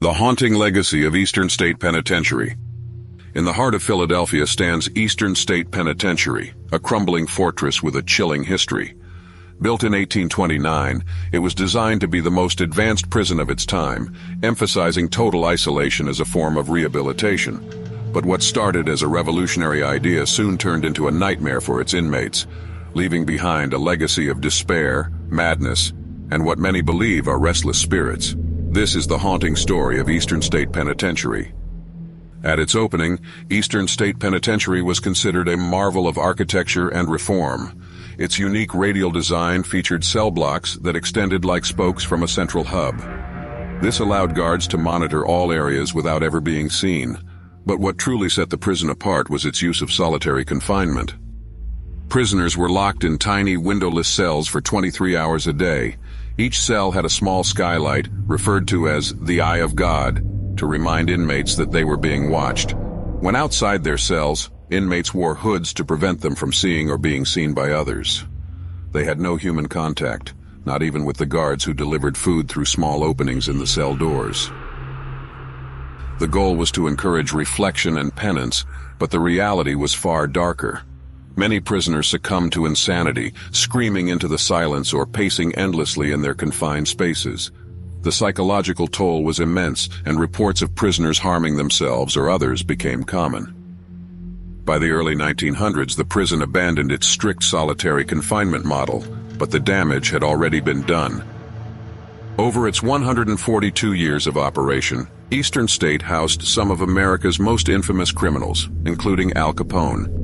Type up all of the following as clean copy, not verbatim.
The haunting legacy of Eastern State Penitentiary. In the heart of Philadelphia stands Eastern State Penitentiary, a crumbling fortress with a chilling history. Built in 1829, it was designed to be the most advanced prison of its time, emphasizing total isolation as a form of rehabilitation. But what started as a revolutionary idea soon turned into a nightmare for its inmates, leaving behind a legacy of despair, madness, and what many believe are restless spirits. This is the haunting story of Eastern State Penitentiary. At its opening, Eastern State Penitentiary was considered a marvel of architecture and reform. Its unique radial design featured cell blocks that extended like spokes from a central hub. This allowed guards to monitor all areas without ever being seen. But what truly set the prison apart was its use of solitary confinement. Prisoners were locked in tiny, windowless cells for 23 hours a day. Each cell had a small skylight, referred to as the Eye of God, to remind inmates that they were being watched. When outside their cells, inmates wore hoods to prevent them from seeing or being seen by others. They had no human contact, not even with the guards who delivered food through small openings in the cell doors. The goal was to encourage reflection and penance, but the reality was far darker. Many prisoners succumbed to insanity, screaming into the silence or pacing endlessly in their confined spaces. The psychological toll was immense, and reports of prisoners harming themselves or others became common. By the early 1900s, the prison abandoned its strict solitary confinement model, but the damage had already been done. Over its 142 years of operation, Eastern State housed some of America's most infamous criminals, including Al Capone.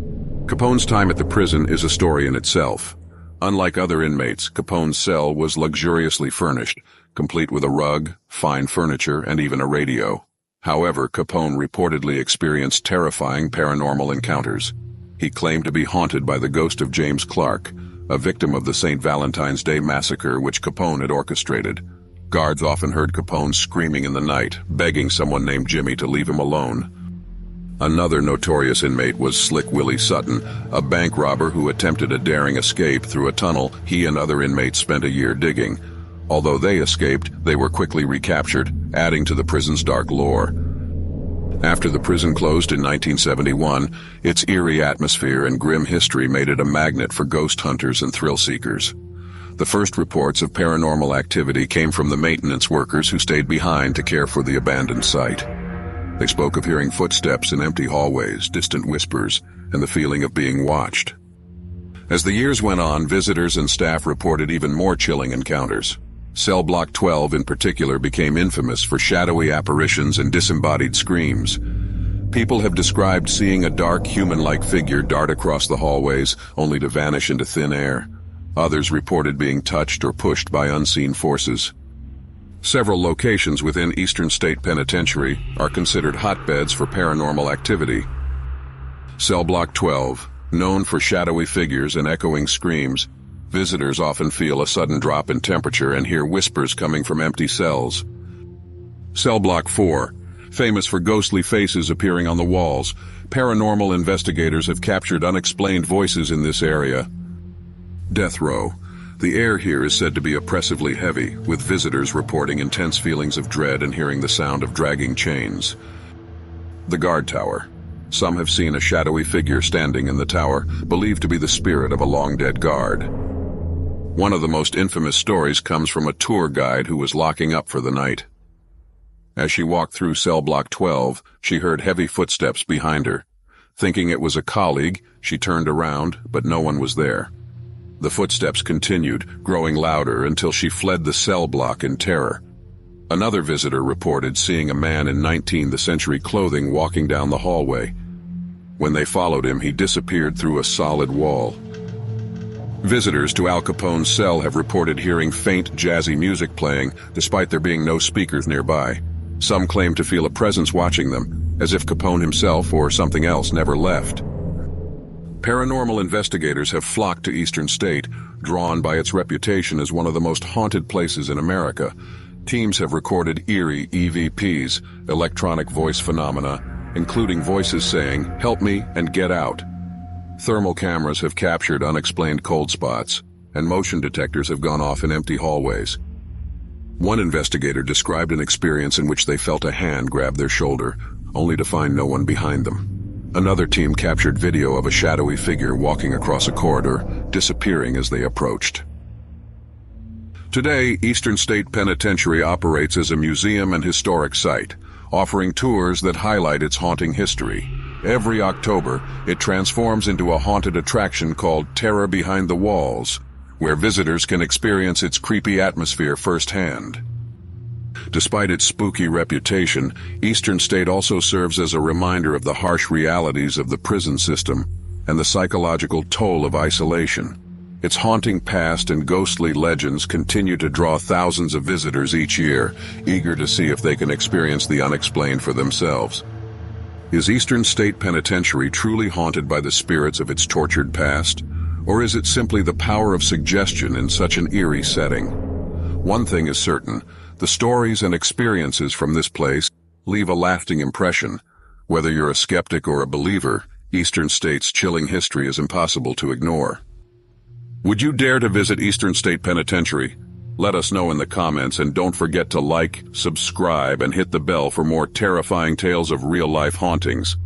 Capone's time at the prison is a story in itself. Unlike other inmates, Capone's cell was luxuriously furnished, complete with a rug, fine furniture, and even a radio. However, Capone reportedly experienced terrifying paranormal encounters. He claimed to be haunted by the ghost of James Clark, a victim of the St. Valentine's Day massacre which Capone had orchestrated. Guards often heard Capone screaming in the night, begging someone named Jimmy to leave him alone. Another notorious inmate was Slick Willie Sutton, a bank robber who attempted a daring escape through a tunnel he and other inmates spent a year digging. Although they escaped, they were quickly recaptured, adding to the prison's dark lore. After the prison closed in 1971, its eerie atmosphere and grim history made it a magnet for ghost hunters and thrill seekers. The first reports of paranormal activity came from the maintenance workers who stayed behind to care for the abandoned site. They spoke of hearing footsteps in empty hallways, distant whispers, and the feeling of being watched. As the years went on, visitors and staff reported even more chilling encounters. Cell Block 12 in particular became infamous for shadowy apparitions and disembodied screams. People have described seeing a dark human-like figure dart across the hallways, only to vanish into thin air. Others reported being touched or pushed by unseen forces. Several locations within Eastern State Penitentiary are considered hotbeds for paranormal activity. Cell Block 12, known for shadowy figures and echoing screams, visitors often feel a sudden drop in temperature and hear whispers coming from empty cells. Cell Block 4, famous for ghostly faces appearing on the walls, paranormal investigators have captured unexplained voices in this area. Death Row. The air here is said to be oppressively heavy, with visitors reporting intense feelings of dread and hearing the sound of dragging chains. The Guard Tower. Some have seen a shadowy figure standing in the tower, believed to be the spirit of a long-dead guard. One of the most infamous stories comes from a tour guide who was locking up for the night. As she walked through Cell Block 12, she heard heavy footsteps behind her. Thinking it was a colleague, she turned around, but no one was there. The footsteps continued, growing louder until she fled the cell block in terror. Another visitor reported seeing a man in 19th century clothing walking down the hallway. When they followed him, he disappeared through a solid wall. Visitors to Al Capone's cell have reported hearing faint, jazzy music playing, despite there being no speakers nearby. Some claim to feel a presence watching them, as if Capone himself or something else never left. Paranormal investigators have flocked to Eastern State, drawn by its reputation as one of the most haunted places in America. Teams have recorded eerie EVPs, electronic voice phenomena, including voices saying, "Help me and get out." Thermal cameras have captured unexplained cold spots, and motion detectors have gone off in empty hallways. One investigator described an experience in which they felt a hand grab their shoulder, only to find no one behind them. Another team captured video of a shadowy figure walking across a corridor, disappearing as they approached. Today, Eastern State Penitentiary operates as a museum and historic site, offering tours that highlight its haunting history. Every October, it transforms into a haunted attraction called Terror Behind the Walls, where visitors can experience its creepy atmosphere firsthand. Despite its spooky reputation, Eastern State also serves as a reminder of the harsh realities of the prison system and the psychological toll of isolation. Its haunting past and ghostly legends continue to draw thousands of visitors each year, eager to see if they can experience the unexplained for themselves. Is Eastern State Penitentiary truly haunted by the spirits of its tortured past? Or is it simply the power of suggestion in such an eerie setting? One thing is certain, the stories and experiences from this place leave a lasting impression. Whether you're a skeptic or a believer, Eastern State's chilling history is impossible to ignore. Would you dare to visit Eastern State Penitentiary? Let us know in the comments, and don't forget to like, subscribe, and hit the bell for more terrifying tales of real-life hauntings.